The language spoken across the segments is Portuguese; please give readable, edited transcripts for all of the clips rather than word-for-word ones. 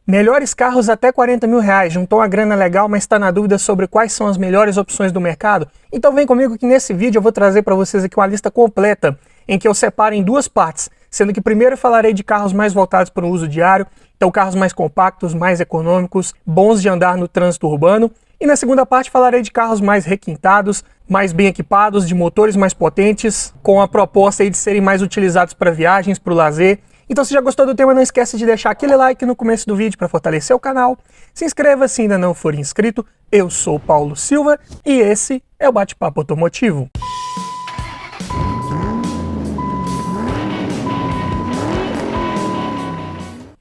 Melhores carros até 40 mil reais, juntou uma grana legal, mas está na dúvida sobre quais são as melhores opções do mercado? Então vem comigo que nesse vídeo eu vou trazer para vocês aqui uma lista completa, em que eu separo em duas partes, sendo que primeiro eu falarei de carros mais voltados para o uso diário, então carros mais compactos, mais econômicos, bons de andar no trânsito urbano, e na segunda parte falarei de carros mais requintados, mais bem equipados, de motores mais potentes, com a proposta aí de serem mais utilizados para viagens, para o lazer. Então se já gostou do tema, não esquece de deixar aquele like no começo do vídeo para fortalecer o canal. Se inscreva se ainda não for inscrito. Eu sou o Paulo Silva e esse é o Bate-Papo Automotivo.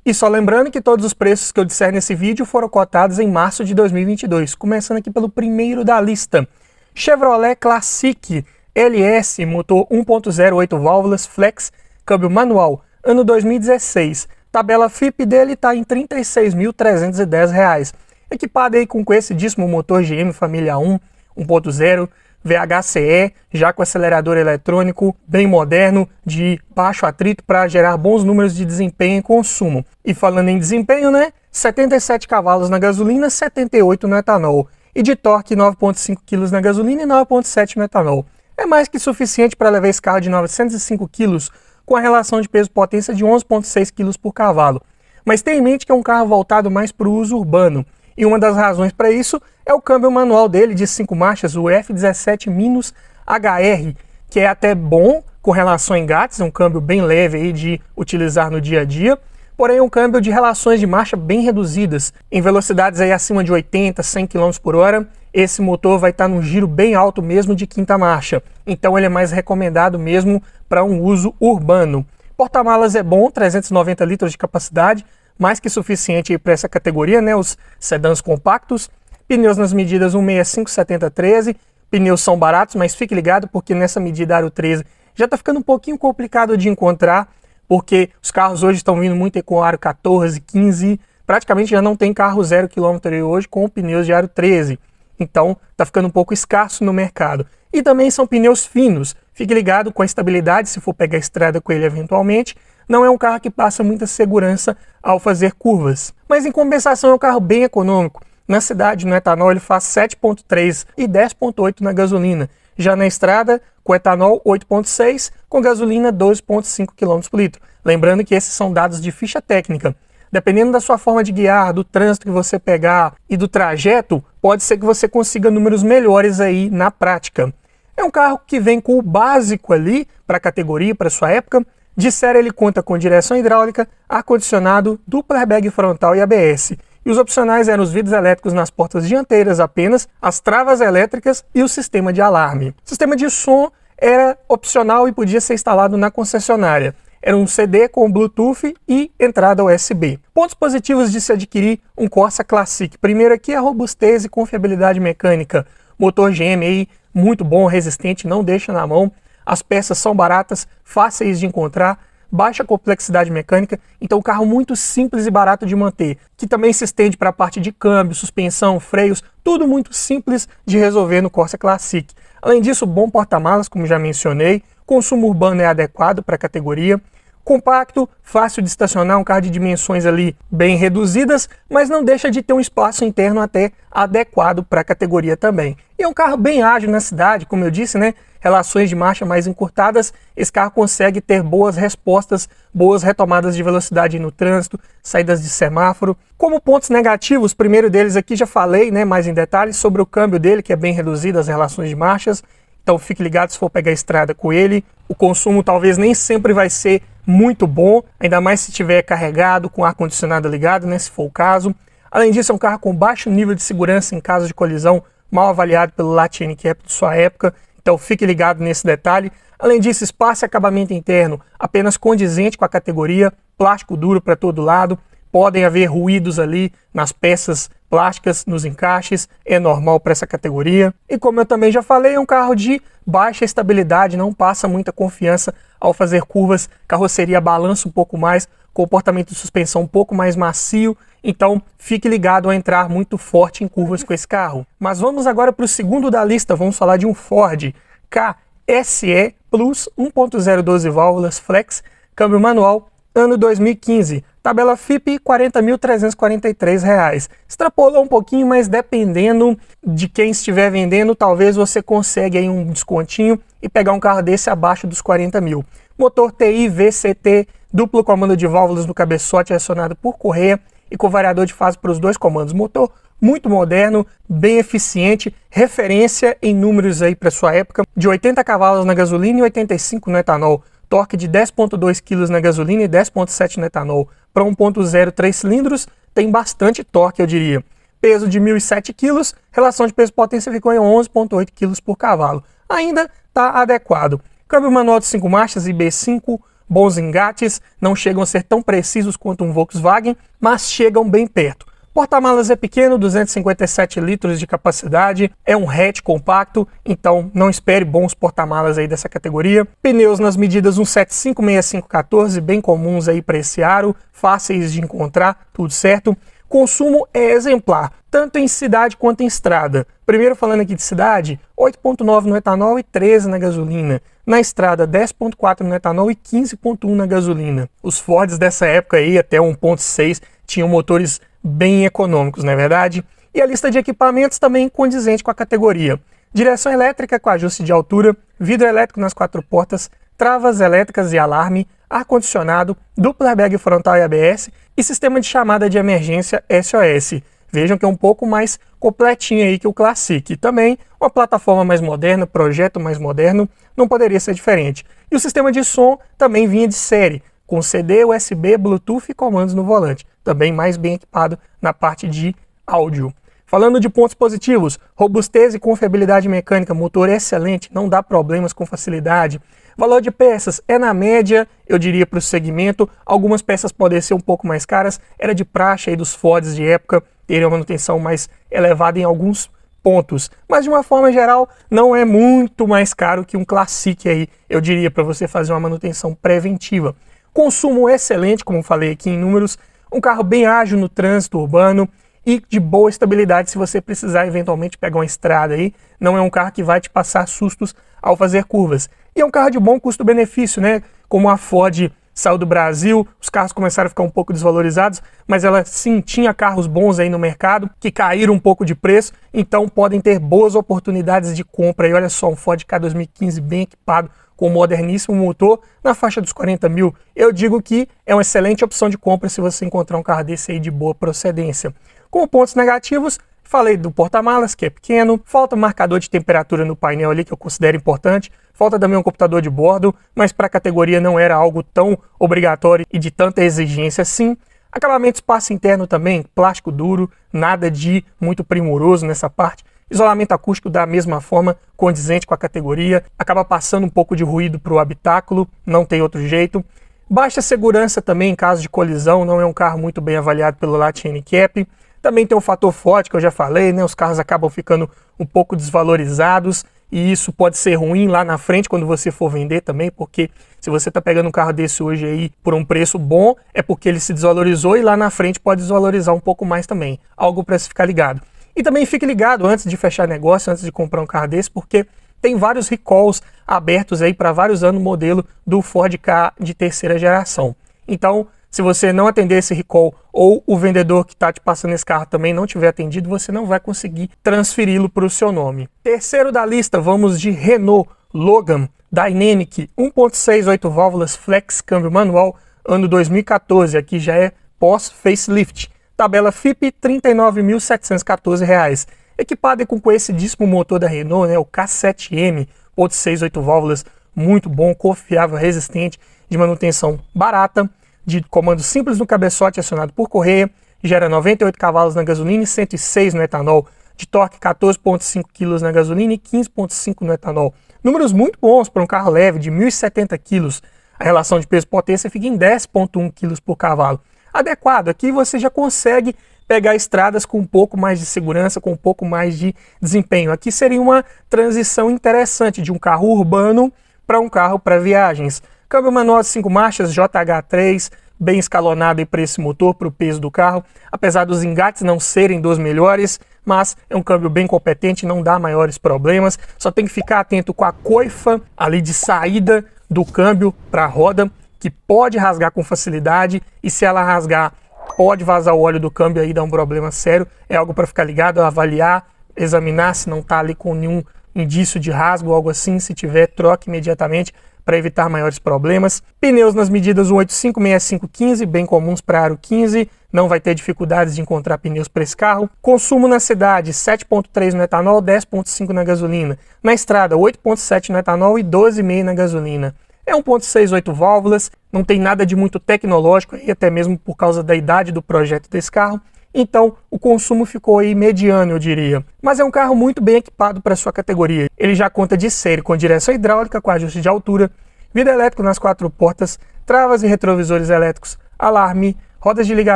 E só lembrando que todos os preços que eu disser nesse vídeo foram cotados em março de 2022. Começando aqui pelo primeiro da lista. Chevrolet Classic LS, motor 1.0, 8 válvulas, flex, câmbio manual. Ano 2016, tabela FIP dele está em R$ 36.310. Equipado aí com o conhecidíssimo motor GM Família 1, 1.0, VHCE, já com acelerador eletrônico, bem moderno, de baixo atrito para gerar bons números de desempenho e consumo. E falando em desempenho, né? 77 cavalos na gasolina, 78 no etanol. E de torque 9.5 kg na gasolina e 9.7 no etanol. É mais que suficiente para levar esse carro de 905 kg com a relação de peso-potência de 11,6 kg por cavalo. Mas tenha em mente que é um carro voltado mais para o uso urbano, e uma das razões para isso é o câmbio manual dele de 5 marchas, o F17-HR, que é até bom com relação a engates, é um câmbio bem leve aí de utilizar no dia a dia, porém é um câmbio de relações de marcha bem reduzidas, em velocidades aí acima de 80, 100 km por hora, esse motor vai estar num giro bem alto mesmo de quinta marcha, então ele é mais recomendado mesmo para um uso urbano. Porta-malas é bom, 390 litros de capacidade, mais que suficiente para essa categoria, né, os sedãs compactos. Pneus nas medidas 165, 70, 13, pneus são baratos, mas fique ligado porque nessa medida aro 13 já está ficando um pouquinho complicado de encontrar, porque os carros hoje estão vindo muito com aro 14, 15, praticamente já não tem carro 0 km hoje com pneus de aro 13. Então, está ficando um pouco escasso no mercado. E também são pneus finos. Fique ligado com a estabilidade, se for pegar a estrada com ele eventualmente. Não é um carro que passa muita segurança ao fazer curvas. Mas, em compensação, é um carro bem econômico. Na cidade, no etanol, ele faz 7,3 e 10,8 na gasolina. Já na estrada, com etanol, 8,6, com gasolina, 12,5 km por litro. Lembrando que esses são dados de ficha técnica. Dependendo da sua forma de guiar, do trânsito que você pegar e do trajeto, pode ser que você consiga números melhores aí na prática. É um carro que vem com o básico ali para a categoria, para a sua época. De série ele conta com direção hidráulica, ar-condicionado, dupla airbag frontal e ABS. E os opcionais eram os vidros elétricos nas portas dianteiras apenas, as travas elétricas e o sistema de alarme. O sistema de som era opcional e podia ser instalado na concessionária. Era um CD com Bluetooth e entrada USB. Pontos positivos de se adquirir um Corsa Classic. Primeiro aqui a robustez e confiabilidade mecânica. Motor GM aí, muito bom, resistente, não deixa na mão. As peças são baratas, fáceis de encontrar, baixa complexidade mecânica, então um carro muito simples e barato de manter, que também se estende para a parte de câmbio, suspensão, freios, tudo muito simples de resolver no Corsa Classic. Além disso, bom porta-malas, como já mencionei, consumo urbano é adequado para a categoria, compacto, fácil de estacionar, um carro de dimensões ali bem reduzidas, mas não deixa de ter um espaço interno até adequado para a categoria também. E é um carro bem ágil na cidade, como eu disse, né? Relações de marcha mais encurtadas, esse carro consegue ter boas respostas, boas retomadas de velocidade no trânsito, saídas de semáforo. Como pontos negativos, o primeiro deles aqui já falei, né, mais em detalhes, sobre o câmbio dele, que é bem reduzido, as relações de marchas. Então fique ligado se for pegar a estrada com ele. O consumo talvez nem sempre vai ser muito bom, ainda mais se estiver carregado, com ar-condicionado ligado, né, se for o caso. Além disso, é um carro com baixo nível de segurança em caso de colisão, mal avaliado pelo Lat NCAP de sua época, então fique ligado nesse detalhe. Além disso, espaço e acabamento interno apenas condizente com a categoria, plástico duro para todo lado, podem haver ruídos ali nas peças plásticas, nos encaixes, é normal para essa categoria. E como eu também já falei, é um carro de baixa estabilidade, não passa muita confiança ao fazer curvas, carroceria balança um pouco mais, comportamento de suspensão um pouco mais macio, então fique ligado a entrar muito forte em curvas com esse carro. Mas vamos agora para o segundo da lista, vamos falar de um Ford Ka SE Plus 1.0 12 válvulas flex, câmbio manual, ano 2015, Tabela FIPE, R$ 40.343. Extrapolou um pouquinho, mas dependendo de quem estiver vendendo, talvez você consiga aí um descontinho e pegar um carro desse abaixo dos 40 mil. Motor TI VCT, duplo comando de válvulas no cabeçote acionado por correia e com variador de fase para os dois comandos. Motor muito moderno, bem eficiente, referência em números aí para sua época, de 80 cavalos na gasolina e 85 no etanol. Torque de 10,2 kg na gasolina e 10,7 no etanol. Para 1.0 3 cilindros, tem bastante torque, eu diria. Peso de 1.007 kg, relação de peso-potência ficou em 11,8 kg por cavalo. Ainda está adequado. Câmbio manual de 5 marchas, IB5, bons engates, não chegam a ser tão precisos quanto um Volkswagen, mas chegam bem perto. Porta-malas é pequeno, 257 litros de capacidade, é um hatch compacto, então não espere bons porta-malas aí dessa categoria. Pneus nas medidas 175, 65, 14, bem comuns aí para esse aro, fáceis de encontrar, tudo certo. Consumo é exemplar, tanto em cidade quanto em estrada. Primeiro falando aqui de cidade, 8,9 no etanol e 13 na gasolina. Na estrada, 10,4 no etanol e 15,1 na gasolina. Os Fords dessa época aí, até 1,6, tinham motores bem econômicos, não é verdade? E a lista de equipamentos também condizente com a categoria. Direção elétrica com ajuste de altura, vidro elétrico nas 4 portas, travas elétricas e alarme, ar-condicionado, duplo airbag frontal e ABS e sistema de chamada de emergência SOS. Vejam que é um pouco mais completinho aí que o Classic. Também uma plataforma mais moderna, projeto mais moderno, não poderia ser diferente. E o sistema de som também vinha de série, com CD, USB, Bluetooth e comandos no volante. Também mais bem equipado na parte de áudio. Falando de pontos positivos, robustez e confiabilidade mecânica, motor excelente, não dá problemas com facilidade. Valor de peças é na média, eu diria, para o segmento. Algumas peças podem ser um pouco mais caras, era de praxe aí dos Fords de época, terem uma manutenção mais elevada em alguns pontos. Mas de uma forma geral, não é muito mais caro que um Classic aí, eu diria, para você fazer uma manutenção preventiva. Consumo excelente, como falei aqui em números, um carro bem ágil no trânsito urbano e de boa estabilidade se você precisar eventualmente pegar uma estrada aí. Não é um carro que vai te passar sustos ao fazer curvas. E é um carro de bom custo-benefício, né? Como a Ford saiu do Brasil, os carros começaram a ficar um pouco desvalorizados, mas ela sim tinha carros bons aí no mercado, que caíram um pouco de preço, então podem ter boas oportunidades de compra. E olha só, um Ford Ka 2015 bem equipado, com um moderníssimo motor, na faixa dos 40 mil. Eu digo que é uma excelente opção de compra se você encontrar um carro desse aí de boa procedência. Como pontos negativos, falei do porta-malas, que é pequeno, falta marcador de temperatura no painel ali, que eu considero importante, falta também um computador de bordo, mas para a categoria não era algo tão obrigatório e de tanta exigência assim. Acabamento espaço interno também, plástico duro, nada de muito primoroso nessa parte. Isolamento acústico da mesma forma, condizente com a categoria, acaba passando um pouco de ruído para o habitáculo, não tem outro jeito. Baixa segurança também em caso de colisão, não é um carro muito bem avaliado pelo Latin Handicap. Também tem o fator Ford, que eu já falei, né? Os carros acabam ficando um pouco desvalorizados e isso pode ser ruim lá na frente quando você for vender também, porque se você está pegando um carro desse hoje aí por um preço bom, é porque ele se desvalorizou e lá na frente pode desvalorizar um pouco mais também. Algo para se ficar ligado. E também fique ligado antes de fechar negócio, antes de comprar um carro desse, porque tem vários recalls abertos aí para vários anos modelo do Ford Ka de terceira geração. Então, se você não atender esse recall ou o vendedor que está te passando esse carro também não tiver atendido, você não vai conseguir transferi-lo para o seu nome. Terceiro da lista, vamos de Renault Logan Dynamic 1.6 8 válvulas flex câmbio manual ano 2014, aqui já é pós-facelift. Tabela FIPE, R$ 39.714. Equipado com conhecidíssimo motor da Renault, né, o K7M, 1.6 8 válvulas, muito bom, confiável, resistente, de manutenção barata, de comando simples no cabeçote acionado por correia, gera 98 cavalos na gasolina e 106 no etanol, de torque 14,5 kg na gasolina e 15,5 no etanol. Números muito bons para um carro leve de 1.070 kg. A relação de peso-potência fica em 10,1 kg por cavalo. Adequado, aqui você já consegue pegar estradas com um pouco mais de segurança, com um pouco mais de desempenho. Aqui seria uma transição interessante de um carro urbano para um carro para viagens. Câmbio manual de 5 marchas, JH3, bem escalonado para esse motor, para o peso do carro. Apesar dos engates não serem dos melhores, mas é um câmbio bem competente, não dá maiores problemas. Só tem que ficar atento com a coifa ali de saída do câmbio para a roda, que pode rasgar com facilidade e se ela rasgar, pode vazar o óleo do câmbio aí, dar um problema sério. É algo para ficar ligado, avaliar, examinar se não está ali com nenhum indício de rasgo ou algo assim. Se tiver, troque imediatamente para evitar maiores problemas. Pneus nas medidas 185, 65, 15, bem comuns para aro 15, não vai ter dificuldades de encontrar pneus para esse carro. Consumo na cidade, 7,3 no etanol, 10,5 na gasolina. Na estrada, 8,7 no etanol e 12,5 na gasolina. É 1,68 válvulas, não tem nada de muito tecnológico, e até mesmo por causa da idade do projeto desse carro. Então, o consumo ficou aí mediano, eu diria. Mas é um carro muito bem equipado para sua categoria. Ele já conta de série com direção hidráulica, com ajuste de altura, vidro elétrico nas 4 portas, travas e retrovisores elétricos, alarme, rodas de liga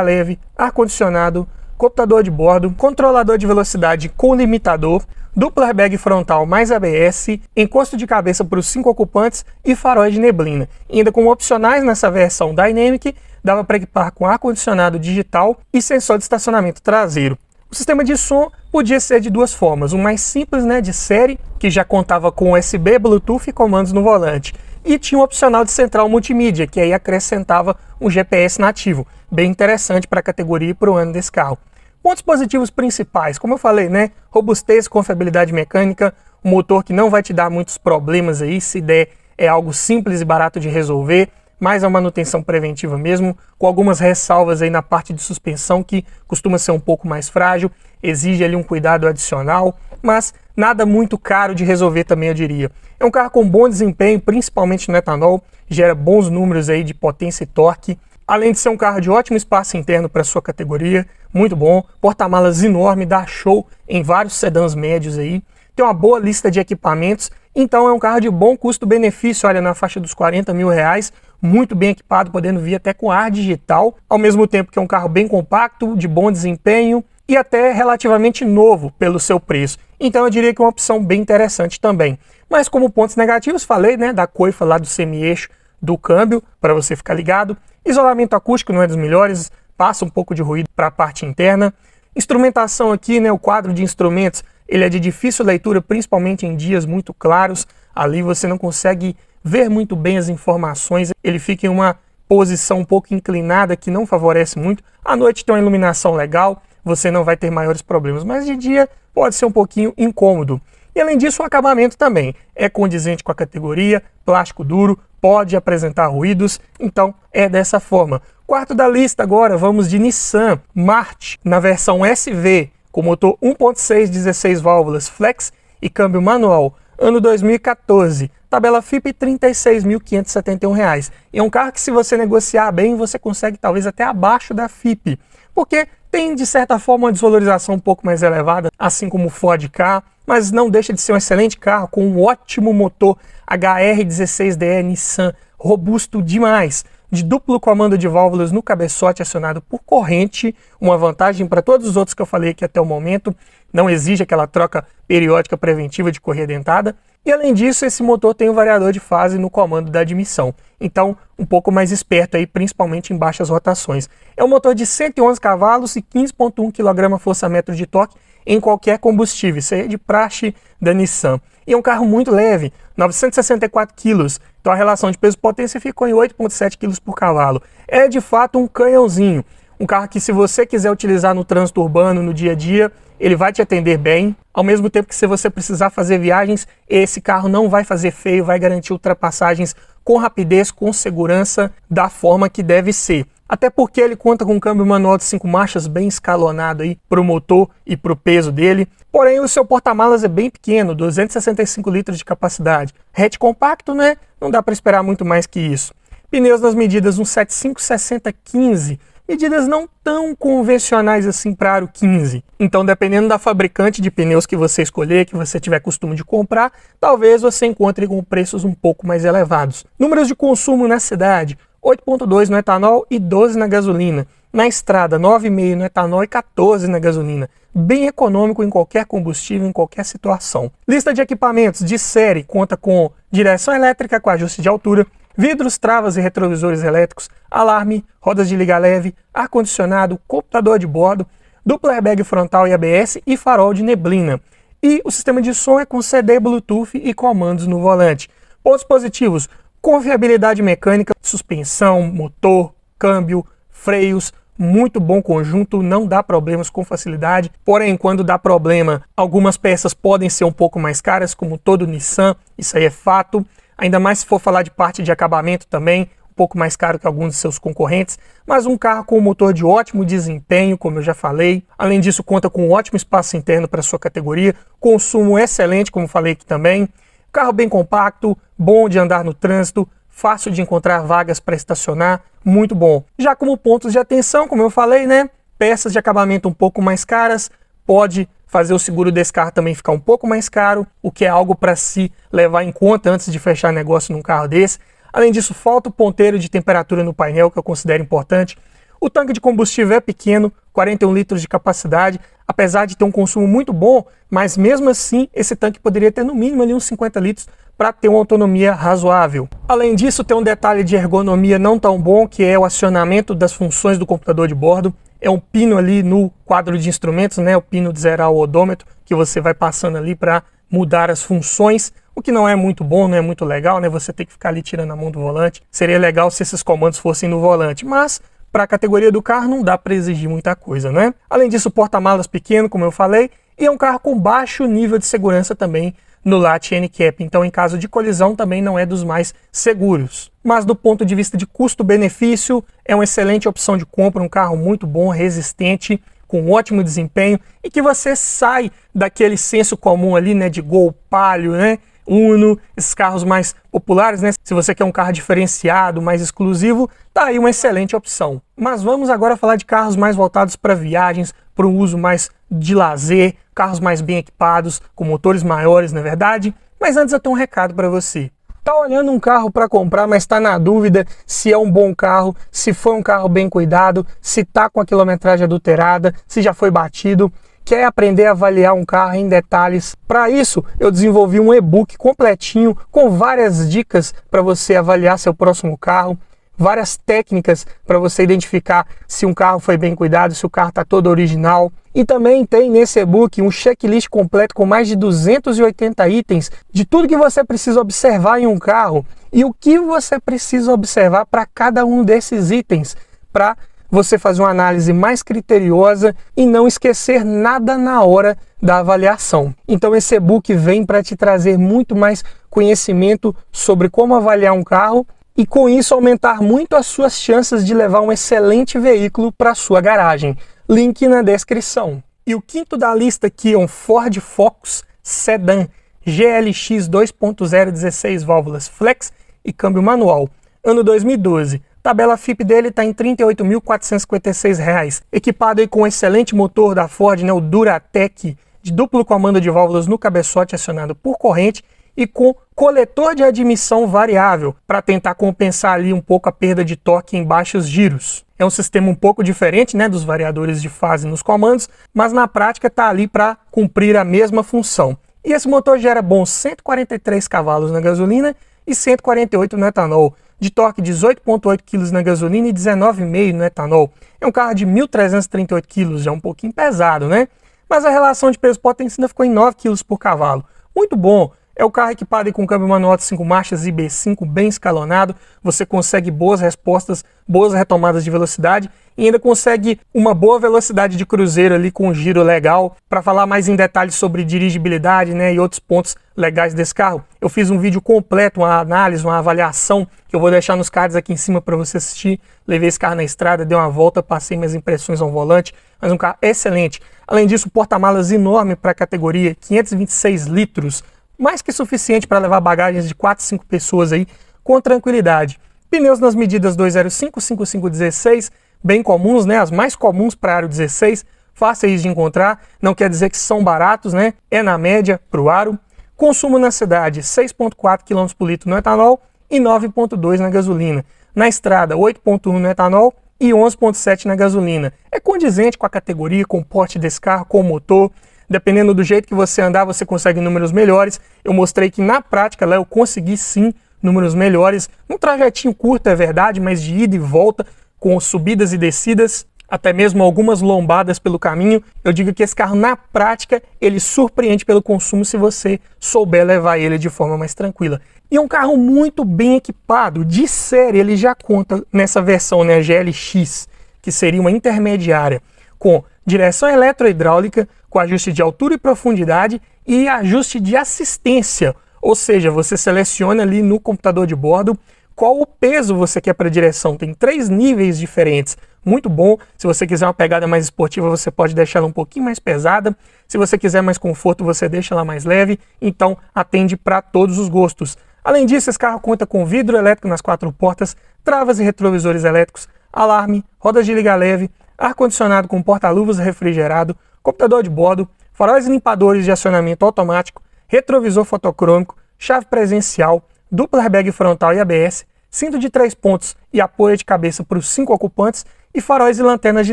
leve, ar-condicionado, computador de bordo, controlador de velocidade com limitador, duplo airbag frontal mais ABS, encosto de cabeça para os 5 ocupantes e faróis de neblina. E ainda com opcionais nessa versão Dynamic, dava para equipar com ar-condicionado digital e sensor de estacionamento traseiro. O sistema de som podia ser de duas formas, um mais simples, de série, que já contava com USB, Bluetooth e comandos no volante, e tinha um opcional de central multimídia, que aí acrescentava um GPS nativo, bem interessante para a categoria e para o ano desse carro. Pontos positivos principais, como eu falei, robustez, confiabilidade mecânica, um motor que não vai te dar muitos problemas aí, se der é algo simples e barato de resolver, mais a manutenção preventiva mesmo, com algumas ressalvas aí na parte de suspensão que costuma ser um pouco mais frágil, exige ali um cuidado adicional, mas nada muito caro de resolver também, eu diria. É um carro com bom desempenho, principalmente no etanol, gera bons números aí de potência e torque, além de ser um carro de ótimo espaço interno para sua categoria, muito bom, porta-malas enorme, dá show em vários sedãs médios aí, tem uma boa lista de equipamentos, então é um carro de bom custo-benefício, olha, na faixa dos 40 mil reais, muito bem equipado, podendo vir até com ar digital, ao mesmo tempo que é um carro bem compacto, de bom desempenho e até relativamente novo pelo seu preço. Então eu diria que é uma opção bem interessante também. Mas como pontos negativos, falei, da coifa lá do semi-eixo do câmbio, para você ficar ligado. Isolamento acústico não é dos melhores, passa um pouco de ruído para a parte interna. Instrumentação aqui, o quadro de instrumentos, ele é de difícil leitura, principalmente em dias muito claros. Ali você não consegue ver muito bem as informações, ele fica em uma posição um pouco inclinada que não favorece muito. À noite tem uma iluminação legal, você não vai ter maiores problemas, mas de dia pode ser um pouquinho incômodo. E além disso, o acabamento também é condizente com a categoria, plástico duro, pode apresentar ruídos, então é dessa forma. Quarto da lista agora, vamos de Nissan March, na versão SV, com motor 1.6, 16 válvulas flex e câmbio manual, ano 2014. Tabela FIPE R$ 36.571. E é um carro que, se você negociar bem, você consegue talvez até abaixo da FIPE, porque tem de certa forma uma desvalorização um pouco mais elevada, assim como o Ford Ka, mas não deixa de ser um excelente carro com um ótimo motor HR16DE Nissan, robusto demais, de duplo comando de válvulas no cabeçote acionado por corrente, uma vantagem para todos os outros que eu falei aqui até o momento, não exige aquela troca periódica preventiva de correia dentada. E além disso, esse motor tem um variador de fase no comando da admissão, então um pouco mais esperto aí, principalmente em baixas rotações. É um motor de 111 cavalos e 15,1 kgfm de torque em qualquer combustível, isso aí é de praxe da Nissan. E é um carro muito leve, 964 kg, então a relação de peso-potência ficou em 8,7 kg por cavalo. É de fato um canhãozinho, um carro que, se você quiser utilizar no trânsito urbano, no dia a dia, ele vai te atender bem, ao mesmo tempo que, se você precisar fazer viagens, esse carro não vai fazer feio, vai garantir ultrapassagens com rapidez, com segurança, da forma que deve ser. Até porque ele conta com um câmbio manual de 5 marchas bem escalonado aí para o motor e para o peso dele. Porém, o seu porta-malas é bem pequeno, 265 litros de capacidade. Hatch compacto, não dá para esperar muito mais que isso. Pneus nas medidas 175, 60, 15. Medidas não tão convencionais assim para aro 15. Então, dependendo da fabricante de pneus que você escolher, que você tiver costume de comprar, talvez você encontre com preços um pouco mais elevados. Números de consumo na cidade: 8,2 no etanol e 12 na gasolina. Na estrada, 9,5 no etanol e 14 na gasolina. Bem econômico em qualquer combustível, em qualquer situação. Lista de equipamentos de série conta com direção elétrica com ajuste de altura, vidros, travas e retrovisores elétricos, alarme, rodas de liga leve, ar-condicionado, computador de bordo, duplo airbag frontal e ABS e farol de neblina. E o sistema de som é com CD, Bluetooth e comandos no volante. Pontos positivos: Confiabilidade mecânica, suspensão, motor, câmbio, freios, muito bom conjunto, não dá problemas com facilidade. Porém, quando dá problema, algumas peças podem ser um pouco mais caras, como todo Nissan, isso aí é fato. Ainda mais se for falar de parte de acabamento também, um pouco mais caro que alguns de seus concorrentes. Mas um carro com um motor de ótimo desempenho, como eu já falei. Além disso, conta com um ótimo espaço interno para sua categoria, consumo excelente, como falei aqui também. Carro bem compacto, bom de andar no trânsito, fácil de encontrar vagas para estacionar, muito bom. Já como pontos de atenção, como eu falei, né? Peças de acabamento um pouco mais caras, pode fazer o seguro desse carro também ficar um pouco mais caro, o que é algo para se levar em conta antes de fechar negócio num carro desse. Além disso, falta o ponteiro de temperatura no painel, que eu considero importante. O tanque de combustível é pequeno, 41 litros de capacidade, apesar de ter um consumo muito bom, mas mesmo assim esse tanque poderia ter no mínimo ali uns 50 litros para ter uma autonomia razoável. Além disso, tem um detalhe de ergonomia não tão bom, que é o acionamento das funções do computador de bordo. É um pino ali no quadro de instrumentos, né? O pino de zerar o odômetro, que você vai passando ali para mudar as funções, o que não é muito bom, não é muito legal, né? Você tem que ficar ali tirando a mão do volante. Seria legal se esses comandos fossem no volante, mas para a categoria do carro não dá para exigir muita coisa, né? Além disso, porta-malas pequeno, como eu falei, e é um carro com baixo nível de segurança também no latch handicap, então em caso de colisão também não é dos mais seguros. Mas do ponto de vista de custo-benefício, é uma excelente opção de compra, um carro muito bom, resistente, com ótimo desempenho e que você sai daquele senso comum ali, né, de Gol, Palio, né, Uno, esses carros mais populares, né? Se você quer um carro diferenciado, mais exclusivo, tá aí uma excelente opção. Mas vamos agora falar de carros mais voltados para viagens, para um uso mais de lazer, carros mais bem equipados, com motores maiores, na verdade. Mas antes eu tenho um recado para você. Tá olhando um carro para comprar, mas está na dúvida se é um bom carro, se foi um carro bem cuidado, se tá com a quilometragem adulterada, se já foi batido. Quer aprender a avaliar um carro em detalhes? Para isso, eu desenvolvi um e-book completinho com várias dicas para você avaliar seu próximo carro, várias técnicas para você identificar se um carro foi bem cuidado, se o carro está todo original. E também tem nesse e-book um checklist completo com mais de 280 itens de tudo que você precisa observar em um carro e o que você precisa observar para cada um desses itens, para você fazer uma análise mais criteriosa e não esquecer nada na hora da avaliação. Então esse e-book vem para te trazer muito mais conhecimento sobre como avaliar um carro e com isso aumentar muito as suas chances de levar um excelente veículo para a sua garagem. Link na descrição. E o quinto da lista aqui é um Ford Focus Sedan GLX 2.0 16 válvulas flex e câmbio manual. Ano 2012. Tabela FIP dele está em R$ 38.456, equipado aí com um excelente motor da Ford, né, o Duratec, de duplo comando de válvulas no cabeçote acionado por corrente e com coletor de admissão variável, para tentar compensar ali um pouco a perda de torque em baixos giros. É um sistema um pouco diferente, né, dos variadores de fase nos comandos, mas na prática está ali para cumprir a mesma função. E esse motor gera bons 143 cavalos na gasolina e 148 no etanol, de torque 18,8 kg na gasolina e 19,5 no etanol. É um carro de 1.338 kg, já um pouquinho pesado, né? Mas a relação de peso-potência ainda ficou em 9 kg por cavalo. Muito bom. É o carro equipado com câmbio manual de 5 marchas e B5 bem escalonado. Você consegue boas respostas, boas retomadas de velocidade e ainda consegue uma boa velocidade de cruzeiro ali com um giro legal. Para falar mais em detalhes sobre dirigibilidade, né, e outros pontos legais desse carro, eu fiz um vídeo completo, uma análise, uma avaliação, que eu vou deixar nos cards aqui em cima para você assistir. Levei esse carro na estrada, dei uma volta, passei minhas impressões ao volante, mas um carro excelente. Além disso, porta-malas enorme para a categoria, 526 litros, mais que suficiente para levar bagagens de 4, 5 pessoas aí com tranquilidade. Pneus nas medidas 205, 55, 16, bem comuns, né? As mais comuns para aro 16, fáceis de encontrar, não quer dizer que são baratos, né? É na média para o aro. Consumo na cidade, 6,4 km por litro no etanol e 9,2 na gasolina. Na estrada, 8,1 no etanol e 11,7 na gasolina. É condizente com a categoria, com o porte desse carro, com o motor. Dependendo do jeito que você andar, você consegue números melhores. Eu mostrei que na prática lá eu consegui sim números melhores. Um trajetinho curto, é verdade, mas de ida e volta, com subidas e descidas. até mesmo algumas lombadas pelo caminho, eu digo que esse carro na prática ele surpreende pelo consumo se você souber levar ele de forma mais tranquila. E é um carro muito bem equipado, de série ele já conta nessa versão, né, GLX, que seria uma intermediária, com direção eletrohidráulica, com ajuste de altura e profundidade e ajuste de assistência, ou seja, você seleciona ali no computador de bordo qual o peso você quer para a direção. Tem 3 níveis diferentes, muito bom. Se você quiser uma pegada mais esportiva, você pode deixar ela um pouquinho mais pesada. Se você quiser mais conforto, você deixa ela mais leve. Então, atende para todos os gostos. Além disso, esse carro conta com vidro elétrico nas 4 portas, travas e retrovisores elétricos, alarme, rodas de liga leve, ar-condicionado com porta-luvas refrigerado, computador de bordo, faróis e limpadores de acionamento automático, retrovisor fotocrômico, chave presencial, dupla airbag frontal e ABS, cinto de 3 pontos e apoio de cabeça para os 5 ocupantes e faróis e lanternas de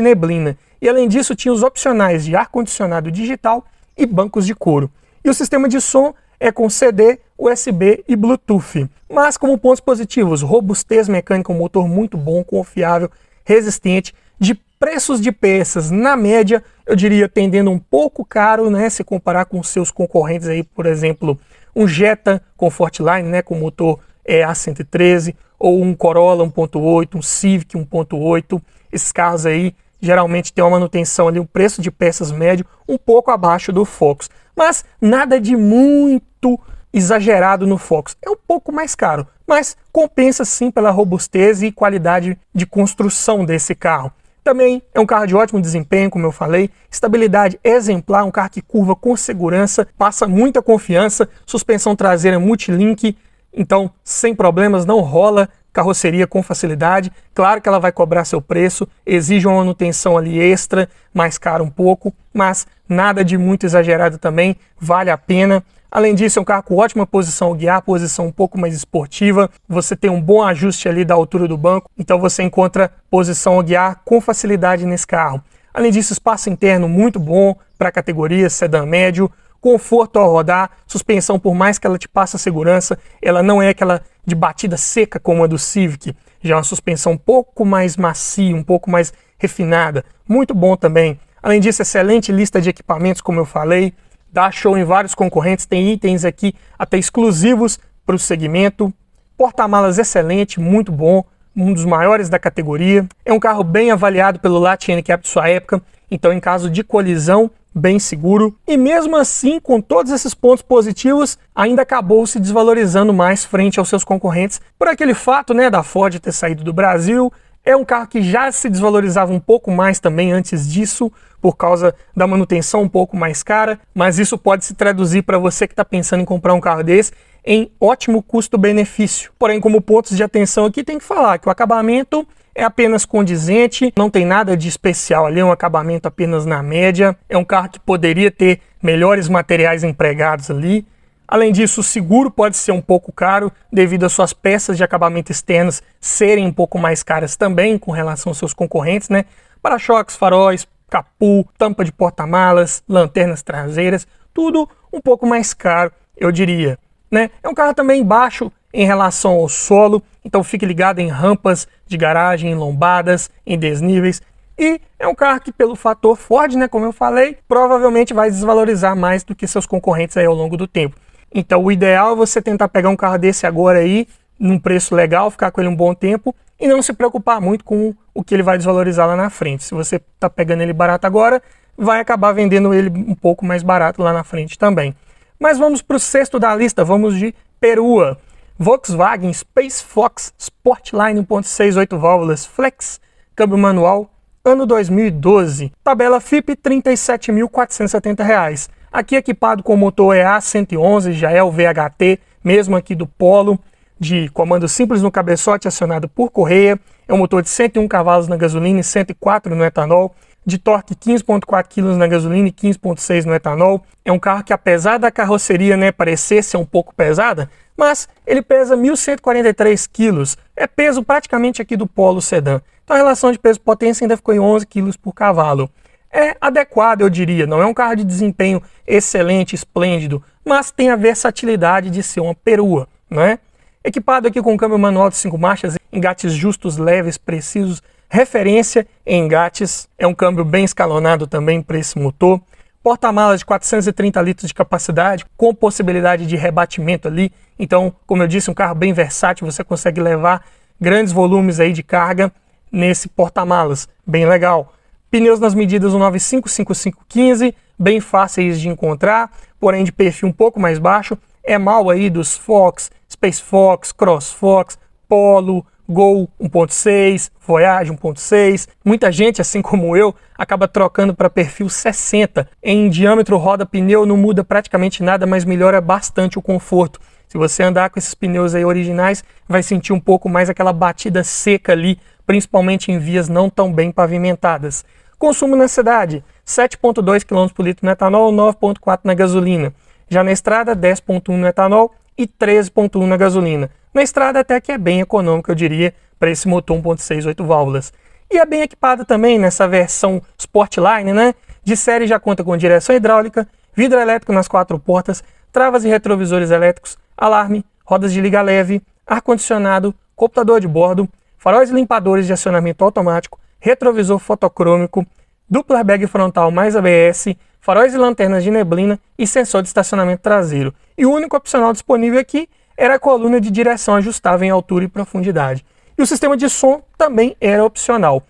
neblina. E além disso tinha os opcionais de ar-condicionado digital e bancos de couro. E o sistema de som é com CD, USB e Bluetooth. Mas como pontos positivos, robustez mecânica, um motor muito bom, confiável, resistente, de preços de peças, na média, eu diria tendendo um pouco caro, né, se comparar com seus concorrentes aí, por exemplo, um Jetta Comfortline, né, com motor A113, ou um Corolla 1.8, um Civic 1.8. Esses carros aí geralmente tem uma manutenção ali, um preço de peças médio um pouco abaixo do Focus, mas nada de muito exagerado no Focus. É um pouco mais caro, mas compensa sim pela robustez e qualidade de construção desse carro. Também é um carro de ótimo desempenho, como eu falei, estabilidade exemplar, um carro que curva com segurança, passa muita confiança, suspensão traseira multilink, então sem problemas, não rola carroceria com facilidade. Claro que ela vai cobrar seu preço, exige uma manutenção ali extra, mais cara um pouco, mas nada de muito exagerado também, vale a pena. Além disso, é um carro com ótima posição ao guiar, posição um pouco mais esportiva. Você tem um bom ajuste ali da altura do banco, então você encontra posição ao guiar com facilidade nesse carro. Além disso, espaço interno muito bom para a categoria sedã médio, conforto ao rodar, suspensão, por mais que ela te passe segurança, ela não é aquela de batida seca como a do Civic, já é uma suspensão um pouco mais macia, um pouco mais refinada, muito bom também. Além disso, excelente lista de equipamentos, como eu falei, dá show em vários concorrentes, tem itens aqui até exclusivos para o segmento, porta-malas excelente, muito bom, um dos maiores da categoria, é um carro bem avaliado pelo Lat NCAP de sua época, então em caso de colisão, bem seguro, e mesmo assim, com todos esses pontos positivos, ainda acabou se desvalorizando mais frente aos seus concorrentes, por aquele fato, né, da Ford ter saído do Brasil. É um carro que já se desvalorizava um pouco mais também antes disso, por causa da manutenção um pouco mais cara, mas isso pode se traduzir para você que está pensando em comprar um carro desse em ótimo custo-benefício. Porém, como pontos de atenção aqui, tem que falar que o acabamento é apenas condizente, não tem nada de especial ali, é um acabamento apenas na média. É um carro que poderia ter melhores materiais empregados ali. Além disso, o seguro pode ser um pouco caro devido às suas peças de acabamento externas serem um pouco mais caras também com relação aos seus concorrentes, né? Para-choques, faróis, capô, tampa de porta-malas, lanternas traseiras, tudo um pouco mais caro, eu diria, né? É um carro também baixo em relação ao solo, então fique ligado em rampas de garagem, em lombadas, em desníveis. E é um carro que, pelo fator Ford, né, como eu falei, provavelmente vai desvalorizar mais do que seus concorrentes aí ao longo do tempo. Então o ideal é você tentar pegar um carro desse agora aí, num preço legal, ficar com ele um bom tempo e não se preocupar muito com o que ele vai desvalorizar lá na frente. Se você está pegando ele barato agora, vai acabar vendendo ele um pouco mais barato lá na frente também. Mas vamos para o sexto da lista, vamos de perua. Volkswagen Space Fox Sportline 1.6 8 válvulas Flex, câmbio manual, ano 2012. Tabela FIP R$ 37.470. Aqui equipado com motor EA111, já é o VHT, mesmo aqui do Polo, de comando simples no cabeçote, acionado por correia. É um motor de 101 cavalos na gasolina e 104 no etanol, de torque 15.4 kg na gasolina e 15.6 no etanol. É um carro que, apesar da carroceria, né, parecer ser um pouco pesada, mas ele pesa 1.143 kg. É peso praticamente aqui do Polo sedã. Então a relação de peso-potência ainda ficou em 11 kg por cavalo. É adequado, eu diria, não é um carro de desempenho excelente, esplêndido, mas tem a versatilidade de ser uma perua, né? Equipado aqui com câmbio manual de 5 marchas, engates justos, leves, precisos, referência em engates, é um câmbio bem escalonado também para esse motor. Porta-malas de 430 litros de capacidade, com possibilidade de rebatimento ali. Então, como eu disse, um carro bem versátil, você consegue levar grandes volumes aí de carga nesse porta-malas, bem legal. Pneus nas medidas 195/5515, bem fáceis de encontrar, porém de perfil um pouco mais baixo. É mal aí dos Fox, Space Fox, Cross Fox, Polo, Gol 1.6, Voyage 1.6. Muita gente, assim como eu, acaba trocando para perfil 60. Em diâmetro roda-pneu não muda praticamente nada, mas melhora bastante o conforto. Se você andar com esses pneus aí originais, vai sentir um pouco mais aquela batida seca ali, principalmente em vias não tão bem pavimentadas. Consumo na cidade, 7,2 km por litro no etanol, 9,4 na gasolina. Já na estrada, 10,1 no etanol e 13,1 na gasolina. Na estrada até que é bem econômico, eu diria, para esse motor 1.6 8 válvulas. E é bem equipado também nessa versão Sportline, né? De série já conta com direção hidráulica, vidro elétrico nas 4 portas, travas e retrovisores elétricos, alarme, rodas de liga leve, ar-condicionado, computador de bordo, faróis e limpadores de acionamento automático, retrovisor fotocrômico, duplo airbag frontal mais ABS, faróis e lanternas de neblina e sensor de estacionamento traseiro. E o único opcional disponível aqui era a coluna de direção ajustável em altura e profundidade. E o sistema de som também era opcional.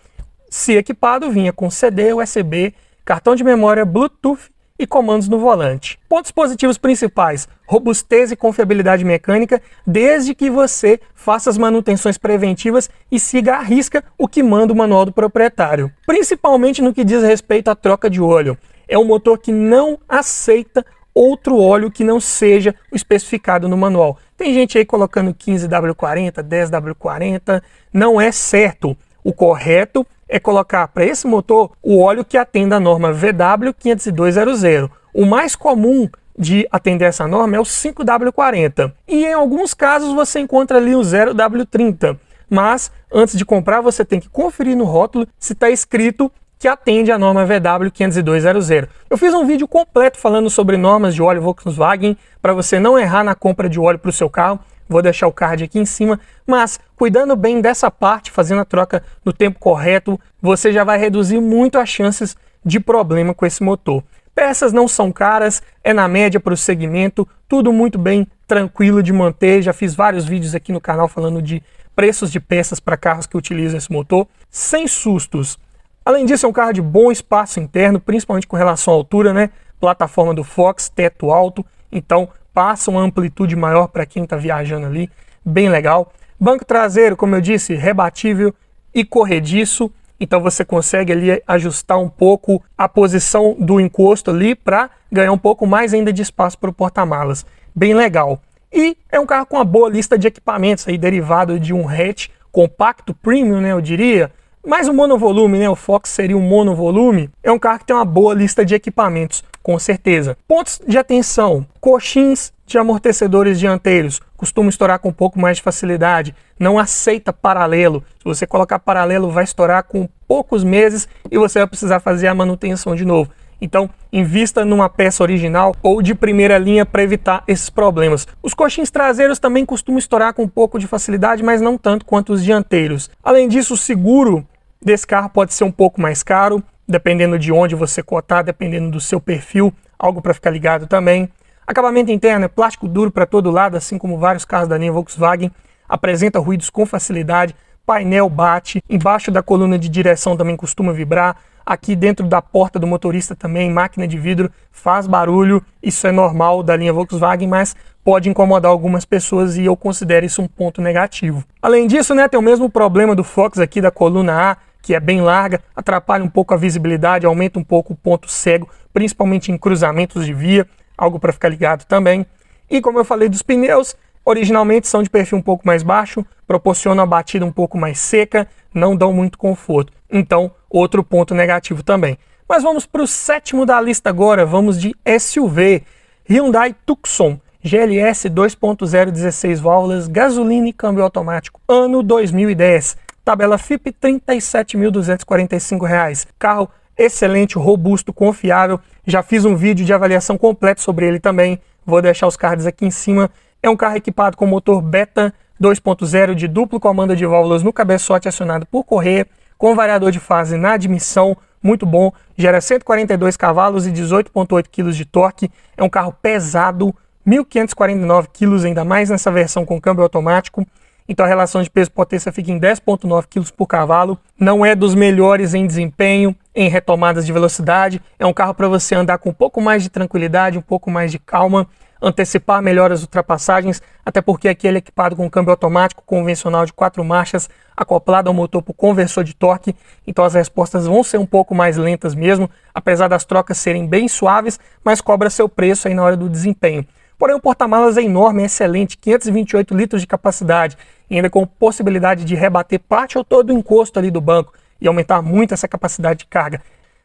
Se equipado, vinha com CD, USB, cartão de memória, Bluetooth e comandos no volante. Pontos positivos principais: robustez e confiabilidade mecânica, desde que você faça as manutenções preventivas e siga à risca o que manda o manual do proprietário. Principalmente no que diz respeito à troca de óleo. É um motor que não aceita outro óleo que não seja o especificado no manual. Tem gente aí colocando 15W40, 10W40, não é certo. O correto é colocar para esse motor o óleo que atenda a norma VW50200. O mais comum de atender essa norma é o 5W40. E em alguns casos você encontra ali o 0W30. Mas antes de comprar você tem que conferir no rótulo se está escrito que atende a norma VW50200. Eu fiz um vídeo completo falando sobre normas de óleo Volkswagen para você não errar na compra de óleo para o seu carro. Vou deixar o card aqui em cima, mas cuidando bem dessa parte, fazendo a troca no tempo correto, você já vai reduzir muito as chances de problema com esse motor. Peças não são caras, é na média para o segmento, tudo muito bem tranquilo de manter. Já fiz vários vídeos aqui no canal falando de preços de peças para carros que utilizam esse motor, sem sustos. Além disso, é um carro de bom espaço interno, principalmente com relação à altura, né? Plataforma do Fox, teto alto, então passa uma amplitude maior para quem está viajando ali, bem legal. Banco traseiro, como eu disse, rebatível e corrediço, então você consegue ali ajustar um pouco a posição do encosto ali para ganhar um pouco mais ainda de espaço para o porta-malas, bem legal. E é um carro com uma boa lista de equipamentos aí, derivado de um hatch compacto premium, né, eu diria. Mais um monovolume, né? O Fox seria um monovolume. É um carro que tem uma boa lista de equipamentos, com certeza. Pontos de atenção: coxins de amortecedores dianteiros. Costuma estourar com um pouco mais de facilidade. Não aceita paralelo. Se você colocar paralelo, vai estourar com poucos meses e você vai precisar fazer a manutenção de novo. Então, invista numa peça original ou de primeira linha para evitar esses problemas. Os coxins traseiros também costumam estourar com um pouco de facilidade, mas não tanto quanto os dianteiros. Além disso, o seguro desse carro pode ser um pouco mais caro, dependendo de onde você cotar, dependendo do seu perfil, algo para ficar ligado também. Acabamento interno é plástico duro para todo lado, assim como vários carros da linha Volkswagen. Apresenta ruídos com facilidade, painel bate, embaixo da coluna de direção também costuma vibrar. Aqui dentro da porta do motorista também, máquina de vidro, faz barulho. Isso é normal da linha Volkswagen, mas pode incomodar algumas pessoas e eu considero isso um ponto negativo. Além disso, né, tem o mesmo problema do Fox aqui da coluna A, que é bem larga, atrapalha um pouco a visibilidade, aumenta um pouco o ponto cego, principalmente em cruzamentos de via, algo para ficar ligado também. E como eu falei dos pneus, originalmente são de perfil um pouco mais baixo, proporcionam a batida um pouco mais seca, não dão muito conforto. Então, outro ponto negativo também. Mas vamos para o sétimo da lista agora, vamos de SUV. Hyundai Tucson, GLS 2.0 16 válvulas, gasolina e câmbio automático, ano 2010. Tabela FIP R$ 37.245. Carro excelente, robusto, confiável. Já fiz um vídeo de avaliação completo sobre ele também. Vou deixar os cards aqui em cima. É um carro equipado com motor Beta 2.0 de duplo comando de válvulas no cabeçote acionado por correia, com variador de fase na admissão, muito bom, gera 142 cavalos e 18,8 kg de torque, é um carro pesado, 1.549 kg, ainda mais nessa versão com câmbio automático, então a relação de peso-potência fica em 10,9 kg por cavalo, não é dos melhores em desempenho, em retomadas de velocidade, é um carro para você andar com um pouco mais de tranquilidade, um pouco mais de calma, antecipar melhor as ultrapassagens, até porque aqui ele é equipado com câmbio automático convencional de 4 marchas, acoplado ao motor por conversor de torque, então as respostas vão ser um pouco mais lentas mesmo, apesar das trocas serem bem suaves, mas cobra seu preço aí na hora do desempenho. Porém o porta-malas é enorme, é excelente, 528 litros de capacidade, e ainda com possibilidade de rebater parte ou todo o encosto ali do banco e aumentar muito essa capacidade de carga.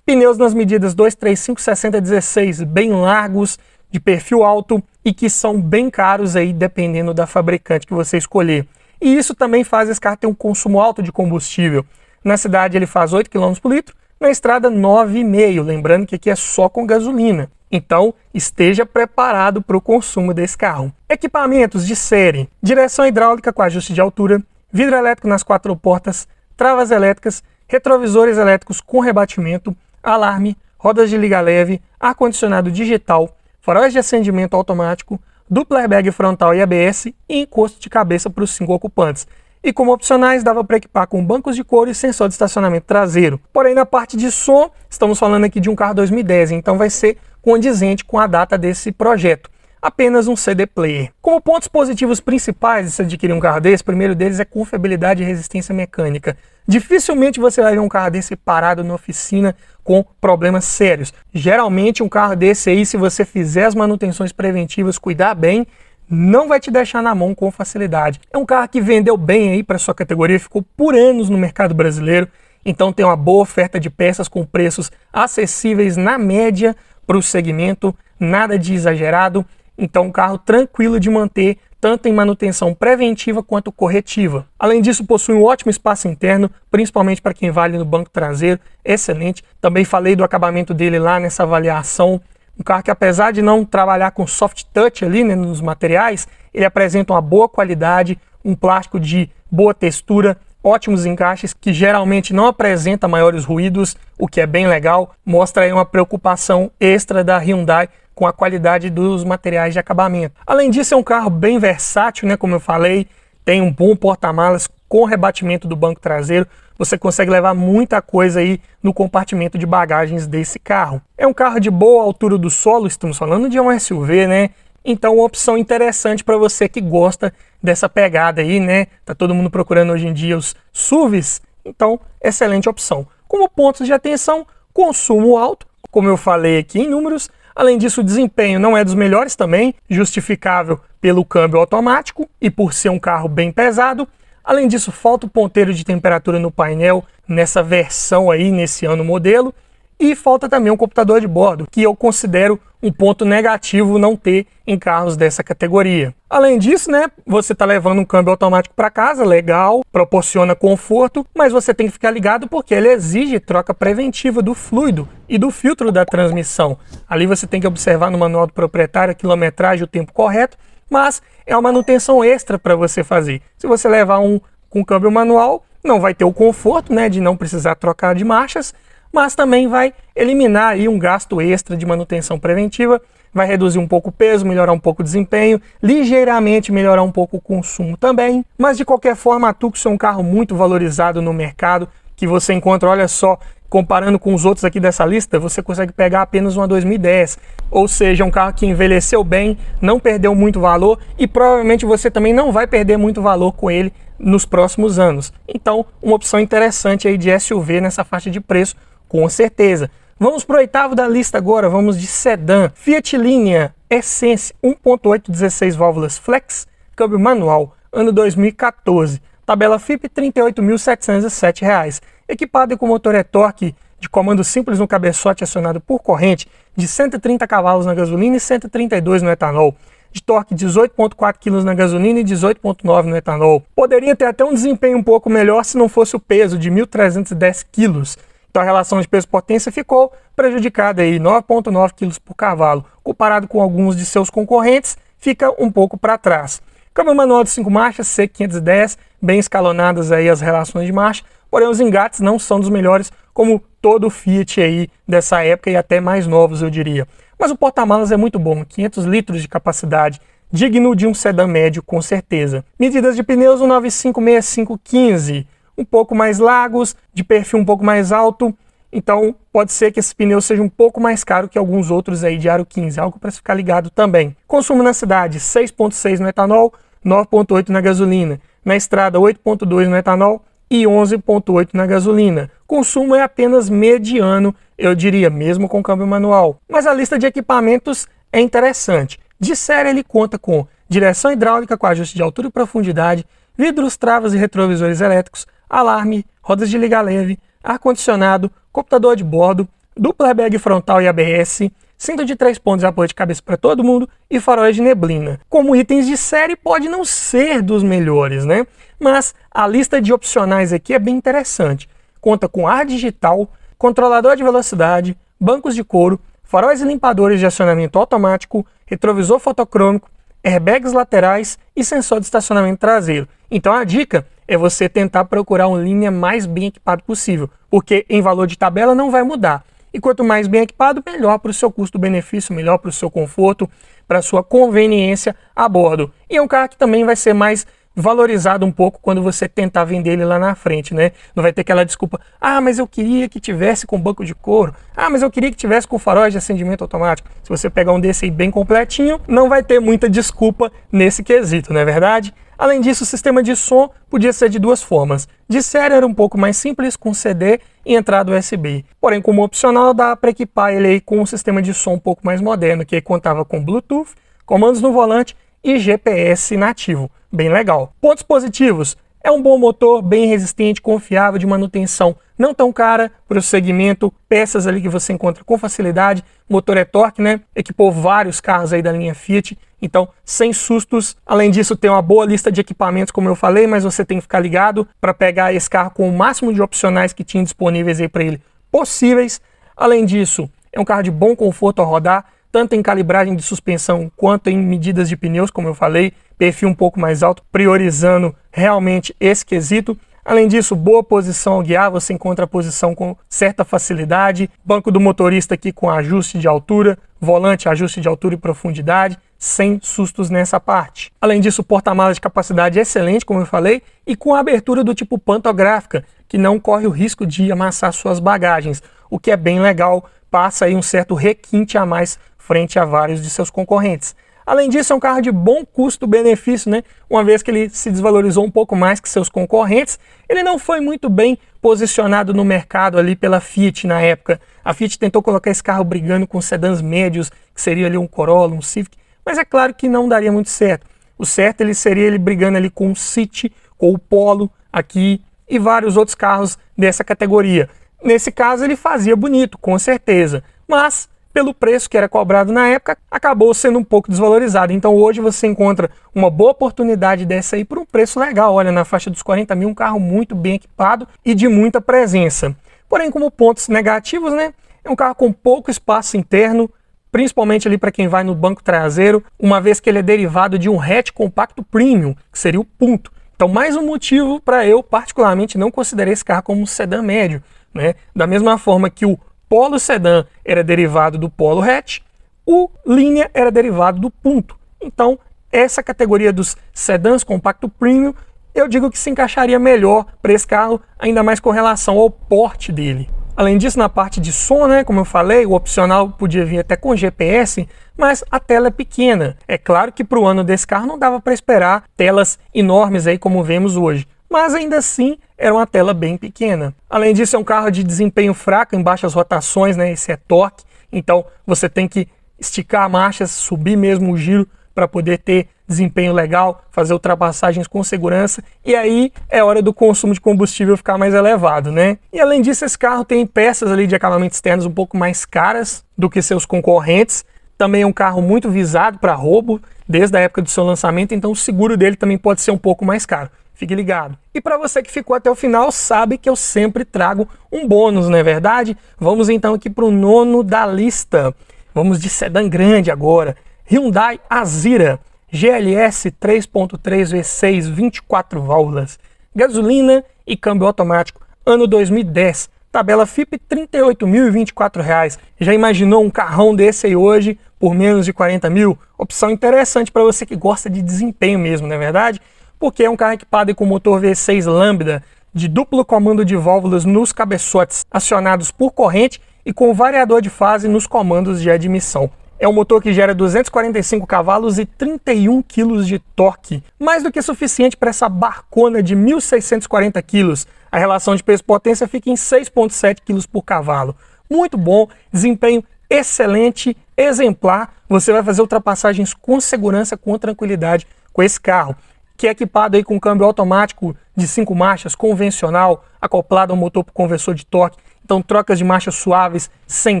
Pneus nas medidas 235, 60, 16, bem largos, de perfil alto e que são bem caros aí dependendo da fabricante que você escolher. E isso também faz esse carro ter um consumo alto de combustível. Na cidade ele faz 8 km por litro, na estrada 9,5, lembrando que aqui é só com gasolina. Então esteja preparado para o consumo desse carro. Equipamentos de série: direção hidráulica com ajuste de altura, vidro elétrico nas 4 portas, travas elétricas, retrovisores elétricos com rebatimento, alarme, rodas de liga leve, ar-condicionado digital, faróis de acendimento automático, dupla airbag frontal e ABS e encosto de cabeça para os 5 ocupantes. E como opcionais dava para equipar com bancos de couro e sensor de estacionamento traseiro. Porém na parte de som, estamos falando aqui de um carro 2010, então vai ser condizente com a data desse projeto. Apenas um CD player. Como pontos positivos principais de se adquirir um carro desse, o primeiro deles é confiabilidade e resistência mecânica. Dificilmente você vai ver um carro desse parado na oficina com problemas sérios. Geralmente um carro desse aí, se você fizer as manutenções preventivas, cuidar bem, não vai te deixar na mão com facilidade. É um carro que vendeu bem aí para sua categoria, ficou por anos no mercado brasileiro, então tem uma boa oferta de peças com preços acessíveis na média para o segmento, nada de exagerado. Então um carro tranquilo de manter, tanto em manutenção preventiva quanto corretiva. Além disso, possui um ótimo espaço interno, principalmente para quem vai ali no banco traseiro, excelente. Também falei do acabamento dele lá nessa avaliação. Um carro que, apesar de não trabalhar com soft touch ali, né, nos materiais, ele apresenta uma boa qualidade, um plástico de boa textura, ótimos encaixes que geralmente não apresenta maiores ruídos, o que é bem legal, mostra aí uma preocupação extra da Hyundai com a qualidade dos materiais de acabamento. Além disso, é um carro bem versátil, né, como eu falei, tem um bom porta-malas com rebatimento do banco traseiro, você consegue levar muita coisa aí no compartimento de bagagens desse carro. É um carro de boa altura do solo, estamos falando de um SUV, né? Então uma opção interessante para você que gosta dessa pegada aí, né? Tá todo mundo procurando hoje em dia os SUVs, então excelente opção. Como pontos de atenção, consumo alto, como eu falei aqui em números. Além disso, o desempenho não é dos melhores também, justificável pelo câmbio automático e por ser um carro bem pesado. Além disso, falta o ponteiro de temperatura no painel nessa versão aí, nesse ano modelo. E falta também um computador de bordo, que eu considero um ponto negativo não ter em carros dessa categoria. Além disso, né, você está levando um câmbio automático para casa, legal, proporciona conforto, mas você tem que ficar ligado porque ele exige troca preventiva do fluido e do filtro da transmissão. Ali você tem que observar no manual do proprietário a quilometragem e o tempo correto, mas é uma manutenção extra para você fazer. Se você levar um com câmbio manual, não vai ter o conforto, né, de não precisar trocar de marchas, mas também vai eliminar aí um gasto extra de manutenção preventiva, vai reduzir um pouco o peso, melhorar um pouco o desempenho, ligeiramente melhorar um pouco o consumo também, mas de qualquer forma a Tucson é um carro muito valorizado no mercado, que você encontra, olha só, comparando com os outros aqui dessa lista, você consegue pegar apenas uma 2010, ou seja, um carro que envelheceu bem, não perdeu muito valor e provavelmente você também não vai perder muito valor com ele nos próximos anos. Então, uma opção interessante aí de SUV nessa faixa de preço, com certeza. Vamos para o oitavo da lista agora, vamos de sedã. Fiat Linea Essence 1.8 16 válvulas flex, câmbio manual, ano 2014. Tabela FIP R$ 38.707. Equipado com motor e-torque de comando simples no cabeçote acionado por corrente de 130 cavalos na gasolina e 132 no etanol. De torque 18,4 kg na gasolina e 18,9 no etanol. Poderia ter até um desempenho um pouco melhor se não fosse o peso de 1.310 kg. Então a relação de peso-potência ficou prejudicada aí, 9,9 kg por cavalo. Comparado com alguns de seus concorrentes, fica um pouco para trás. Câmbio manual de 5 marchas, C510, bem escalonadas aí as relações de marcha, porém os engates não são dos melhores, como todo o Fiat aí dessa época e até mais novos, eu diria. Mas o porta-malas é muito bom, 500 litros de capacidade, digno de um sedã médio com certeza. Medidas de pneus 195/6515, um pouco mais largos, de perfil um pouco mais alto, então pode ser que esse pneu seja um pouco mais caro que alguns outros aí de aro 15, algo para se ficar ligado também. Consumo na cidade 6,6 no etanol, 9,8 na gasolina. Na estrada 8,2 no etanol e 11,8 na gasolina. Consumo é apenas mediano, eu diria, mesmo com câmbio manual. Mas a lista de equipamentos é interessante. De série ele conta com direção hidráulica com ajuste de altura e profundidade, vidros, travas e retrovisores elétricos, alarme, rodas de liga leve, ar-condicionado, computador de bordo, dupla airbag frontal e ABS, cinto de 3 pontos e apoio de cabeça para todo mundo e faróis de neblina. Como itens de série pode não ser dos melhores, né? Mas a lista de opcionais aqui é bem interessante. Conta com ar digital, controlador de velocidade, bancos de couro, faróis e limpadores de acionamento automático, retrovisor fotocrômico, airbags laterais e sensor de estacionamento traseiro. Então a dica é você tentar procurar uma linha mais bem equipado possível, porque em valor de tabela não vai mudar. E quanto mais bem equipado, melhor para o seu custo-benefício, melhor para o seu conforto, para a sua conveniência a bordo. E é um carro que também vai ser mais valorizado um pouco quando você tentar vender ele lá na frente, né? Não vai ter aquela desculpa, mas eu queria que tivesse com banco de couro, mas eu queria que tivesse com faróis de acendimento automático. Se você pegar um desse aí bem completinho, não vai ter muita desculpa nesse quesito, não é verdade? Além disso, o sistema de som podia ser de duas formas. De série era um pouco mais simples, com CD e entrada USB. Porém, como opcional, dá para equipar ele aí com um sistema de som um pouco mais moderno, que contava com Bluetooth, comandos no volante e GPS nativo. Bem legal. Pontos positivos. É um bom motor, bem resistente, confiável, de manutenção não tão cara para o segmento, peças ali que você encontra com facilidade, motor é torque, né? Equipou vários carros aí da linha Fiat, então sem sustos. Além disso, tem uma boa lista de equipamentos, como eu falei, mas você tem que ficar ligado para pegar esse carro com o máximo de opcionais que tinha disponíveis aí para ele possíveis. Além disso, é um carro de bom conforto ao rodar, tanto em calibragem de suspensão quanto em medidas de pneus, como eu falei, perfil um pouco mais alto, priorizando realmente esse quesito. Além disso, boa posição ao guiar, você encontra a posição com certa facilidade, banco do motorista aqui com ajuste de altura, volante ajuste de altura e profundidade, sem sustos nessa parte. Além disso, o porta-malas de capacidade excelente, como eu falei, e com a abertura do tipo pantográfica, que não corre o risco de amassar suas bagagens, o que é bem legal, passa aí um certo requinte a mais frente a vários de seus concorrentes. Além disso, é um carro de bom custo-benefício, né? Uma vez que ele se desvalorizou um pouco mais que seus concorrentes, ele não foi muito bem posicionado no mercado ali pela Fiat na época. A Fiat tentou colocar esse carro brigando com sedãs médios, que seria ali um Corolla, um Civic, mas é claro que não daria muito certo. O certo seria ele brigando ali com o City, com o Polo aqui e vários outros carros dessa categoria. Nesse caso ele fazia bonito, com certeza, mas pelo preço que era cobrado na época, acabou sendo um pouco desvalorizado. Então hoje você encontra uma boa oportunidade dessa aí por um preço legal. Olha, na faixa dos 40 mil, um carro muito bem equipado e de muita presença. Porém, como pontos negativos, né? É um carro com pouco espaço interno, principalmente ali para quem vai no banco traseiro, uma vez que ele é derivado de um hatch compacto premium, que seria o Punto. Então, mais um motivo para eu, particularmente, não considerar esse carro como um sedã médio, né? Da mesma forma que o Polo Sedan era derivado do Polo Hatch, o Linea era derivado do Punto. Então, essa categoria dos sedãs compacto premium, eu digo que se encaixaria melhor para esse carro, ainda mais com relação ao porte dele. Além disso, na parte de som, né, como eu falei, o opcional podia vir até com GPS, mas a tela é pequena. É claro que para o ano desse carro não dava para esperar telas enormes aí como vemos hoje, mas ainda assim era uma tela bem pequena. Além disso, é um carro de desempenho fraco em baixas rotações, né? Esse é torque, então você tem que esticar a marcha, subir mesmo o giro para poder ter desempenho legal, fazer ultrapassagens com segurança, e aí é hora do consumo de combustível ficar mais elevado, né? E além disso, esse carro tem peças ali de acabamentos externos um pouco mais caras do que seus concorrentes. Também é um carro muito visado para roubo desde a época do seu lançamento, então o seguro dele também pode ser um pouco mais caro. Fique ligado. E para você que ficou até o final, sabe que eu sempre trago um bônus, não é verdade? Vamos então aqui para o nono da lista. Vamos de sedã grande agora. Hyundai Azira GLS 3.3 V6 24 válvulas. Gasolina e câmbio automático ano 2010. Tabela FIPE R$ 38.024. Já imaginou um carrão desse aí hoje por menos de 40 mil? Opção interessante para você que gosta de desempenho mesmo, não é verdade? Porque é um carro equipado com motor V6 Lambda de duplo comando de válvulas nos cabeçotes acionados por corrente e com variador de fase nos comandos de admissão. É um motor que gera 245 cavalos e 31 kg de torque, mais do que suficiente para essa barcona de 1.640 kg. A relação de peso-potência fica em 6,7 kg por cavalo. Muito bom, desempenho excelente, exemplar. Você vai fazer ultrapassagens com segurança, com tranquilidade com esse carro, que é equipado aí com câmbio automático de 5 marchas, convencional, acoplado ao motor por conversor de torque. Então trocas de marchas suaves, sem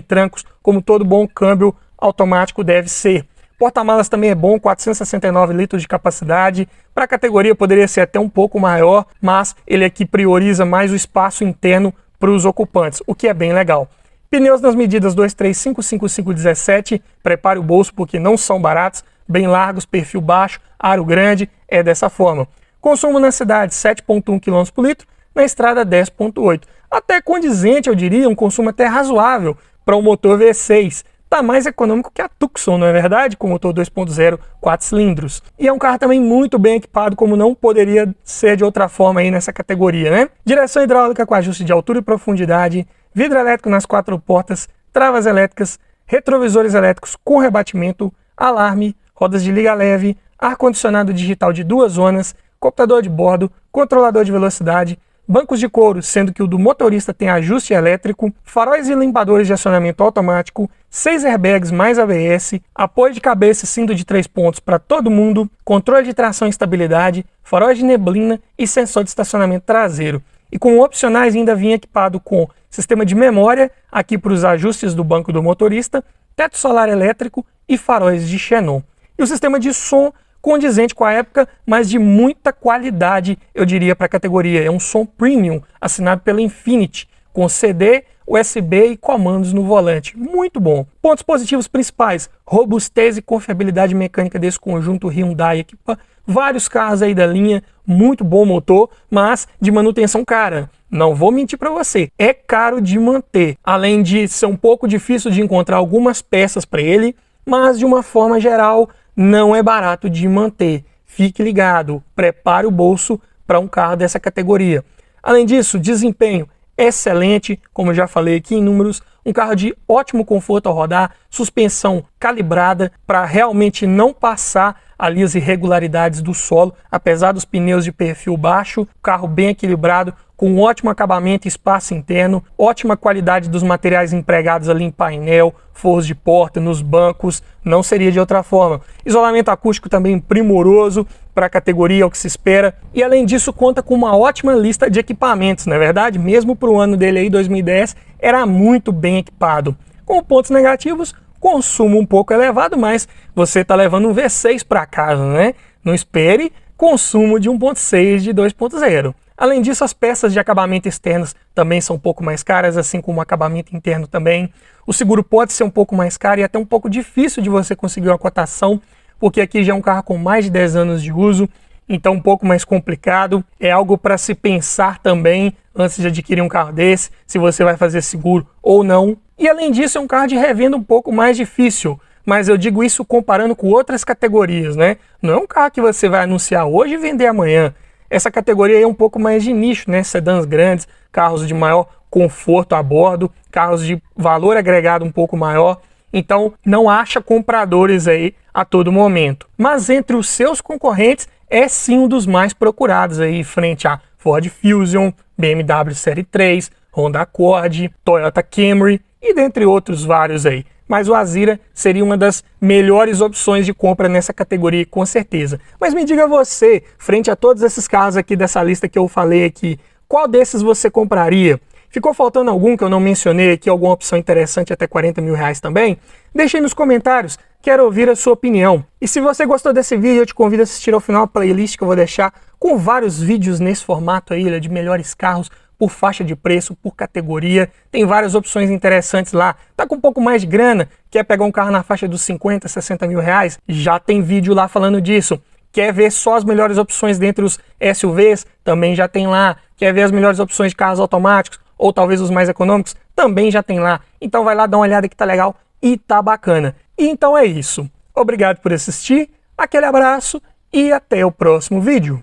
trancos, como todo bom câmbio automático deve ser. Porta-malas também é bom, 469 litros de capacidade. Para a categoria poderia ser até um pouco maior, mas ele aqui prioriza mais o espaço interno para os ocupantes, o que é bem legal. Pneus nas medidas 2355517, prepare o bolso porque não são baratos, bem largos, perfil baixo, aro grande, é dessa forma. Consumo na cidade 7,1 km por litro, na estrada 10,8. Até condizente, eu diria, um consumo até razoável para um motor V6. Tá mais econômico que a Tucson, não é verdade? Com motor 2.0, 4 cilindros. E é um carro também muito bem equipado, como não poderia ser de outra forma aí nessa categoria, né? Direção hidráulica com ajuste de altura e profundidade, vidro elétrico nas 4 portas, travas elétricas, retrovisores elétricos com rebatimento, alarme, rodas de liga leve, ar-condicionado digital de 2 zonas, computador de bordo, controlador de velocidade, bancos de couro, sendo que o do motorista tem ajuste elétrico, faróis e limpadores de acionamento automático, 6 airbags mais ABS, apoio de cabeça e cinto de 3 pontos para todo mundo, controle de tração e estabilidade, faróis de neblina e sensor de estacionamento traseiro. E com opcionais ainda vinha equipado com sistema de memória, aqui para os ajustes do banco do motorista, teto solar elétrico e faróis de xenon. E o sistema de som condizente com a época, mas de muita qualidade, eu diria, para a categoria. É um som premium, assinado pela Infiniti, com CD, USB e comandos no volante. Muito bom. Pontos positivos principais: robustez e confiabilidade mecânica desse conjunto Hyundai equipa vários carros aí da linha, muito bom motor, mas de manutenção cara. Não vou mentir para você, é caro de manter. Além de ser um pouco difícil de encontrar algumas peças para ele, mas de uma forma geral não é barato de manter. Fique ligado, prepare o bolso para um carro dessa categoria. Além disso, desempenho excelente, como eu já falei aqui em números, um carro de ótimo conforto ao rodar, suspensão calibrada para realmente não passar ali as irregularidades do solo, apesar dos pneus de perfil baixo, carro bem equilibrado, com ótimo acabamento e espaço interno, ótima qualidade dos materiais empregados ali em painel, forros de porta, nos bancos, não seria de outra forma. Isolamento acústico também primoroso para a categoria, é o que se espera. E além disso, conta com uma ótima lista de equipamentos, não é verdade? Mesmo para o ano dele aí, 2010, era muito bem equipado. Com pontos negativos, consumo um pouco elevado, mas você está levando um V6 para casa, né? Não espere consumo de 1.6 de 2.0. Além disso, as peças de acabamento externos também são um pouco mais caras, assim como o acabamento interno também. O seguro pode ser um pouco mais caro e até um pouco difícil de você conseguir uma cotação, porque aqui já é um carro com mais de 10 anos de uso, então um pouco mais complicado. É algo para se pensar também antes de adquirir um carro desse, se você vai fazer seguro ou não. E além disso, é um carro de revenda um pouco mais difícil, mas eu digo isso comparando com outras categorias, né? Não é um carro que você vai anunciar hoje e vender amanhã. Essa categoria é um pouco mais de nicho, né? Sedãs grandes, carros de maior conforto a bordo, carros de valor agregado um pouco maior. Então, não acha compradores aí a todo momento. Mas entre os seus concorrentes, é sim um dos mais procurados aí, frente a Ford Fusion, BMW Série 3, Honda Accord, Toyota Camry e dentre outros vários aí. Mas o Azira seria uma das melhores opções de compra nessa categoria, com certeza. Mas me diga você, frente a todos esses carros aqui dessa lista que eu falei aqui, qual desses você compraria? Ficou faltando algum que eu não mencionei aqui, alguma opção interessante até 40 mil reais também? Deixe aí nos comentários, quero ouvir a sua opinião. E se você gostou desse vídeo, eu te convido a assistir ao final a playlist que eu vou deixar com vários vídeos nesse formato aí, de melhores carros, por faixa de preço, por categoria, tem várias opções interessantes lá. Tá com um pouco mais de grana, quer pegar um carro na faixa dos 50, 60 mil reais? Já tem vídeo lá falando disso. Quer ver só as melhores opções dentre os SUVs? Também já tem lá. Quer ver as melhores opções de carros automáticos? Ou talvez os mais econômicos? Também já tem lá. Então vai lá dar uma olhada que tá legal e tá bacana. E então é isso. Obrigado por assistir, aquele abraço e até o próximo vídeo.